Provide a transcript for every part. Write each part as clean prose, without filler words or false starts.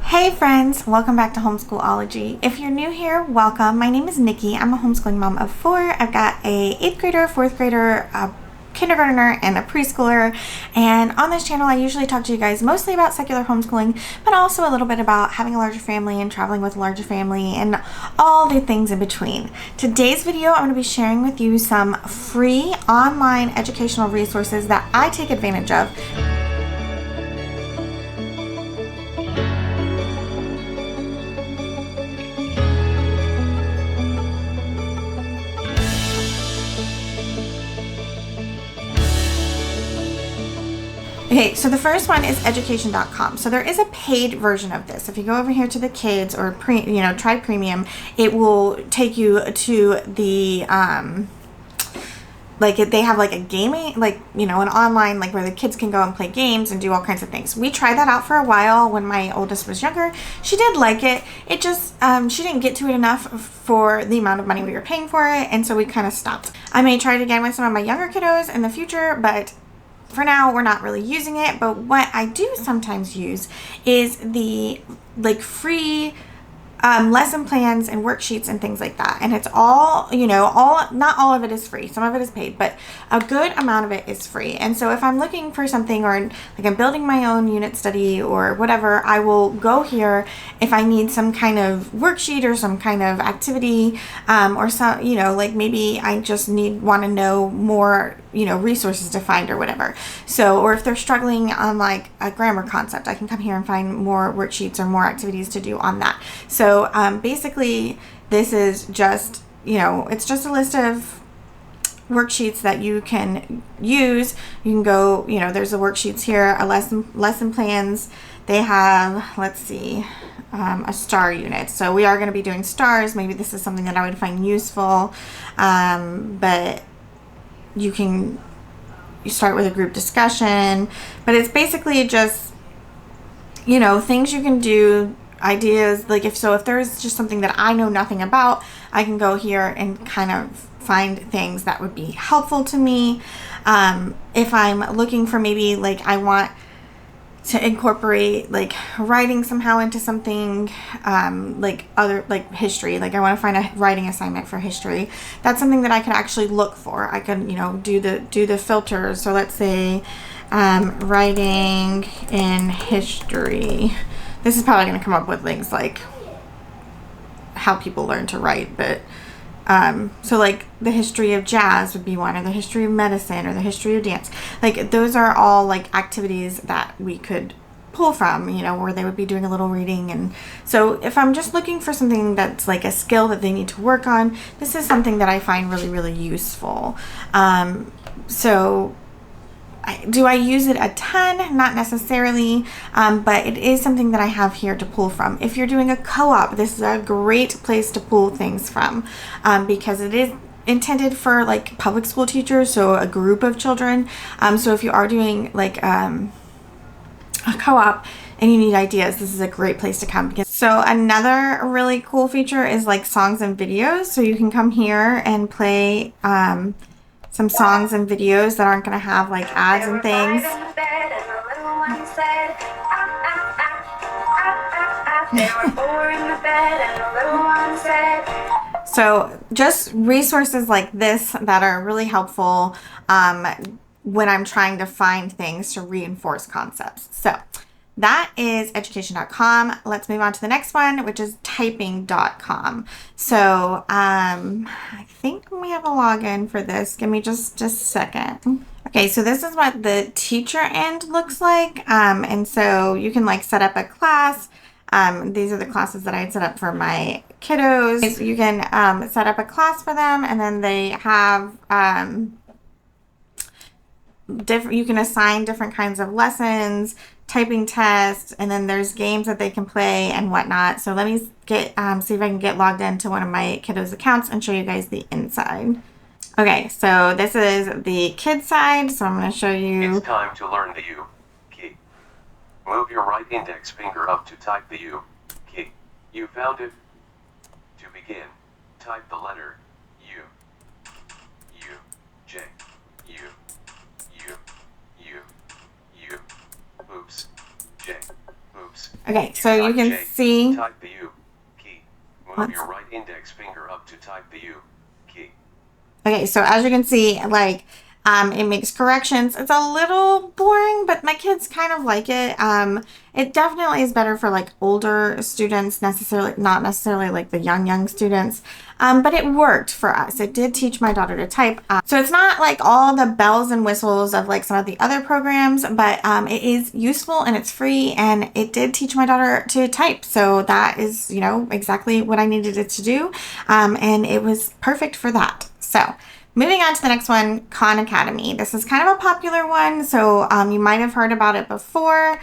Hey friends, welcome back to Homeschoolology. If you're new here, welcome. My name is Nikki. I'm a homeschooling mom of 4. I've got a 8th grader, 4th grader, a kindergartner, and a preschooler. And on this channel, I usually talk to you guys mostly about secular homeschooling, but also a little bit about having a larger family and traveling with a larger family and all the things in between. Today's video, I'm going to be sharing with you some free online educational resources that I take advantage of. Okay, so the first one is education.com. So there is a paid version of this. If you go over here to the kids or try premium, it will take you to the they have like a gaming, an online, where the kids can go and play games and do all kinds of things. We tried that out for a while when my oldest was younger. She did like it. It just, she didn't get to it enough for the amount of money we were paying for it. And so we kind of stopped. I may try it again with some of my younger kiddos in the future, but for now, we're not really using it. But what I do sometimes use is the free lesson plans and worksheets and things like that. And it's all, not all of it is free. Some of it is paid, but a good amount of it is free. And so if I'm looking for something, or I'm building my own unit study or whatever, I will go here if I need some kind of worksheet or some kind of activity, or some, maybe I just want to know more, resources to find or whatever. So, or if they're struggling on a grammar concept, I can come here and find more worksheets or more activities to do on that. So basically this is just, it's just a list of worksheets that you can use. You can go, there's the worksheets here, a lesson plans. They have, let's see, a star unit. So we are going to be doing stars. Maybe this is something that I would find useful. But you start with a group discussion, but it's basically just, things you can do, ideas. If there's just something that I know nothing about, I can go here and kind of find things that would be helpful to me. If I'm looking for maybe I want to incorporate writing somehow into something, history, I want to find a writing assignment for history. That's something that I could actually look for. I could, do the filters. So let's say writing in history. This is probably going to come up with things like how people learn to write, but so the history of jazz would be one, or the history of medicine, or the history of dance. Those are all activities that we could pull from, where they would be doing a little reading. And so if I'm just looking for something that's a skill that they need to work on, this is something that I find really, really useful. Do I use it a ton? Not necessarily, but it is something that I have here to pull from. If you're doing a co-op, this is a great place to pull things from, because it is intended for public school teachers, so a group of children. So if you are doing a co-op and you need ideas, this is a great place to come. So another really cool feature is songs and videos. So you can come here and play some songs and videos that aren't going to have ads and things. So just resources like this that are really helpful when I'm trying to find things to reinforce concepts. So that is education.com. Let's move on to the next one, which is typing.com. So I think we have a login for this. Give me just a second. Okay, so this is what the teacher end looks like. And so you can set up a class. These are the classes that I had set up for my kiddos. So you can set up a class for them, and then they have you can assign different kinds of lessons, typing tests, and then there's games that they can play and whatnot. So let me get see if I can get logged into one of my kiddos' accounts and show you guys the inside. Okay, so this is the kid side. So I'm going to show you. It's time to learn the U key. Move your right index finger up to type the U key. You found it. To begin, type the letter U. U, J, U, U, U, U. Oops. J. Oops. Okay, so you can see. Type the U key. Move your right index finger up to type the U key. Okay, so as you can see, like, it makes corrections. It's a little boring, but my kids kind of like it. It definitely is better for like older students, not necessarily like the young students. But it worked for us. It did teach my daughter to type. So it's not like all the bells and whistles of like some of the other programs, but it is useful and it's free, and it did teach my daughter to type. So that is, you know, exactly what I needed it to do. And it was perfect for that. So moving on to the next one, Khan Academy. This is kind of a popular one, so you might have heard about it before.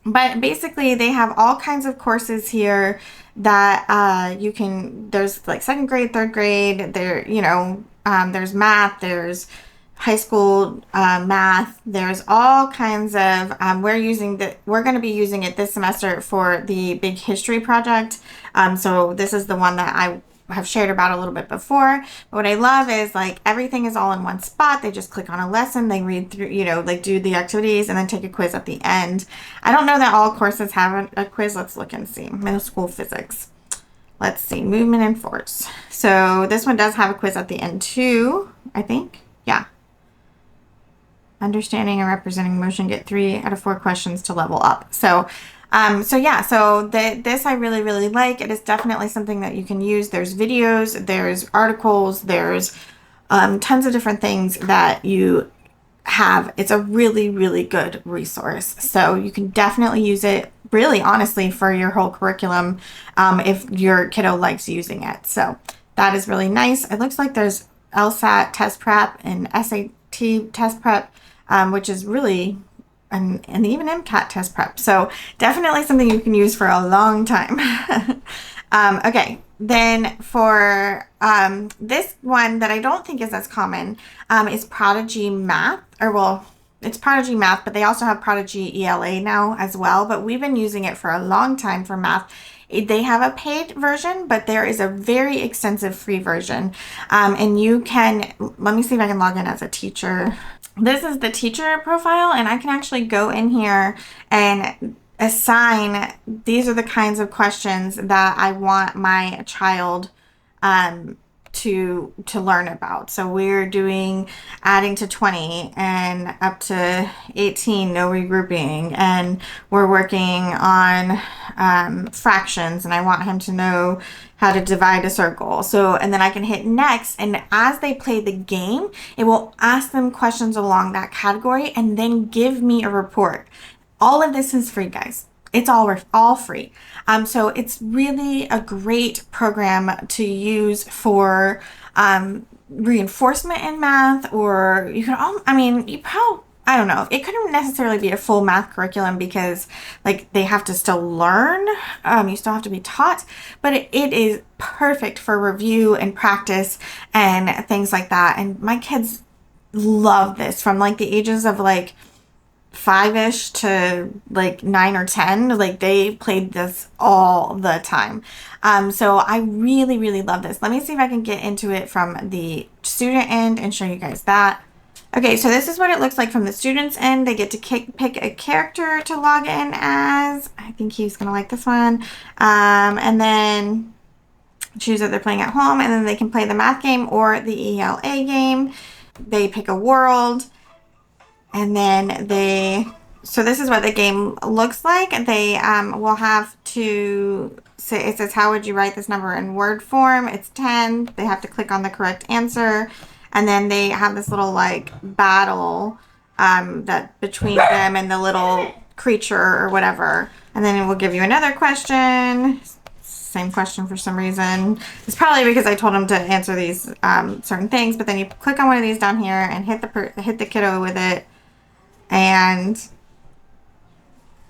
But basically, they have all kinds of courses here that you can, there's like second grade, third grade, there's math, there's high school math, there's all kinds of, we're going to be using it this semester for the big history project. So this is the one that I have shared about a little bit before. But what I love is like everything is all in one spot. They just click on a lesson, they read through, like do the activities and then take a quiz at the end. I don't know that all courses have a quiz. Let's look and see. Middle school physics. Let's see, movement and force. So this one does have a quiz at the end too, I think. Yeah. Understanding and representing motion, get 3 out of 4 questions to level up. So this I really, really like. It is definitely something that you can use. There's videos, there's articles, there's tons of different things that you have. It's a really, really good resource. So you can definitely use it, really, honestly, for your whole curriculum if your kiddo likes using it. So that is really nice. It looks like there's LSAT test prep and SAT test prep, which is really... And even MCAT test prep. So definitely something you can use for a long time. Okay, then for this one that I don't think is as common is Prodigy Math. It's Prodigy Math, but they also have Prodigy ELA now as well. But we've been using it for a long time for math. They have a paid version, but there is a very extensive free version. And you can, let me see if I can log in as a teacher. This is the teacher profile, and I can actually go in here and assign, these are the kinds of questions that I want my child to learn about. So we're doing adding to 20 and up to 18, no regrouping, and we're working on fractions, and I want him to know how to divide a circle. So, and then I can hit next, and as they play the game, it will ask them questions along that category and then give me a report. All of this is free, guys. It's all free. So it's really a great program to use for reinforcement in math, or you can, I don't know. It couldn't necessarily be a full math curriculum because like they have to still learn. You still have to be taught, but it is perfect for review and practice and things like that. And my kids love this from like the ages of like 5-ish to like 9 or 10. Like they played this all the time. So I really, really love this. Let me see if I can get into it from the student end and show you guys that. Okay, so this is what it looks like from the student's end. They get to pick a character to log in as. I think he's going to like this one. And then choose that they're playing at home, and then they can play the math game or the ELA game. They pick a world, and then so this is what the game looks like. They will have to say, it says, how would you write this number in word form? It's 10. They have to click on the correct answer. And then they have this little like battle that between them and the little creature or whatever. And then it will give you another question. Same question for some reason. It's probably because I told them to answer these certain things. But then you click on one of these down here and hit the kiddo with it, and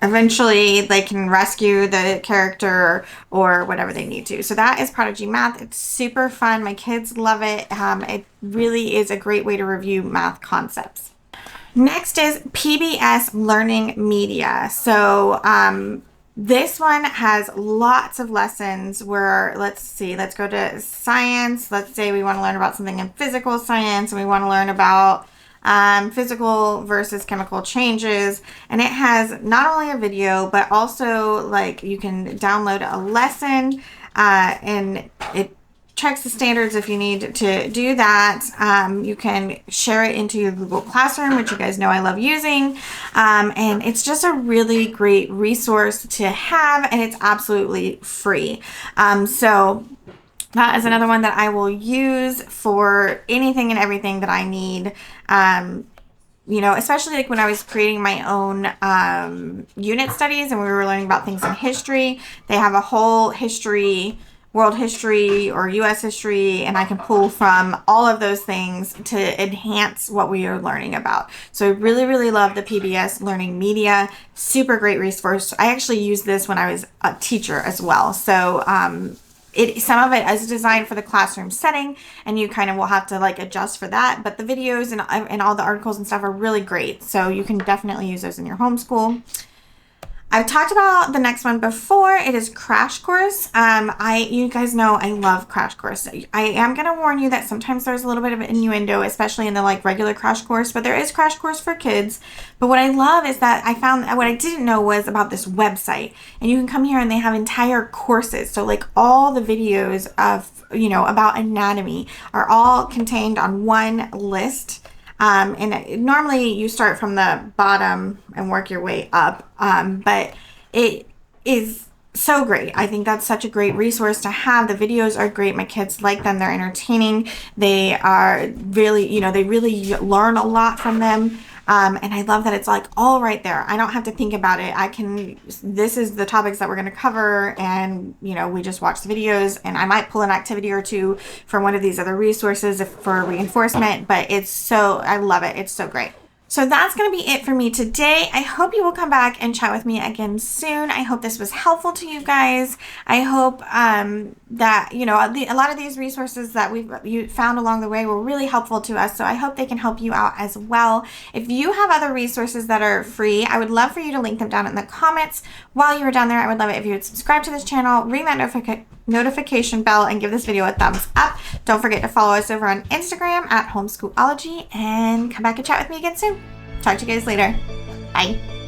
eventually they can rescue the character or whatever they need to. So that is Prodigy Math. It's super fun. My kids love it. It really is a great way to review math concepts. Next is PBS Learning Media. So this one has lots of lessons where, let's go to science. Let's say we want to learn about something in physical science, and we want to learn about physical versus chemical changes. And it has not only a video, but also like you can download a lesson, and it checks the standards if you need to do that. You can share it into your Google Classroom, which you guys know I love using. And it's just a really great resource to have, and it's absolutely free. So that is another one that I will use for anything and everything that I need. Especially like when I was creating my own unit studies and we were learning about things in history, they have a whole history, world history or U.S. history, and I can pull from all of those things to enhance what we are learning about. So I really, really love the PBS Learning Media. Super great resource. I actually used this when I was a teacher as well. So some of it is designed for the classroom setting, and you kind of will have to like adjust for that. But the videos and all the articles and stuff are really great. So you can definitely use those in your homeschool. I've talked about the next one before. It is Crash Course. You guys know I love Crash Course. I am going to warn you that sometimes there's a little bit of innuendo, especially in the like regular Crash Course, but there is Crash Course for kids. But what I love is that I found what I didn't know was about this website, and you can come here and they have entire courses. So like all the videos of, about anatomy are all contained on one list. And normally you start from the bottom and work your way up. But it is so great. I think that's such a great resource to have. The videos are great. My kids like them. They're entertaining. They are really, they really learn a lot from them. And I love that it's like all right there. I don't have to think about it. This is the topics that we're going to cover. And, we just watch the videos, and I might pull an activity or two from one of these other resources for reinforcement, but I love it. It's so great. So that's going to be it for me today. I hope you will come back and chat with me again soon. I hope this was helpful to you guys. I hope that, a lot of these resources that you found along the way were really helpful to us. So I hope they can help you out as well. If you have other resources that are free, I would love for you to link them down in the comments. While you were down there, I would love it if you would subscribe to this channel, ring that notification bell, and give this video a thumbs up. Don't forget to follow us over on Instagram at Homeschoolology, and come back and chat with me again soon. Talk to you guys later. Bye.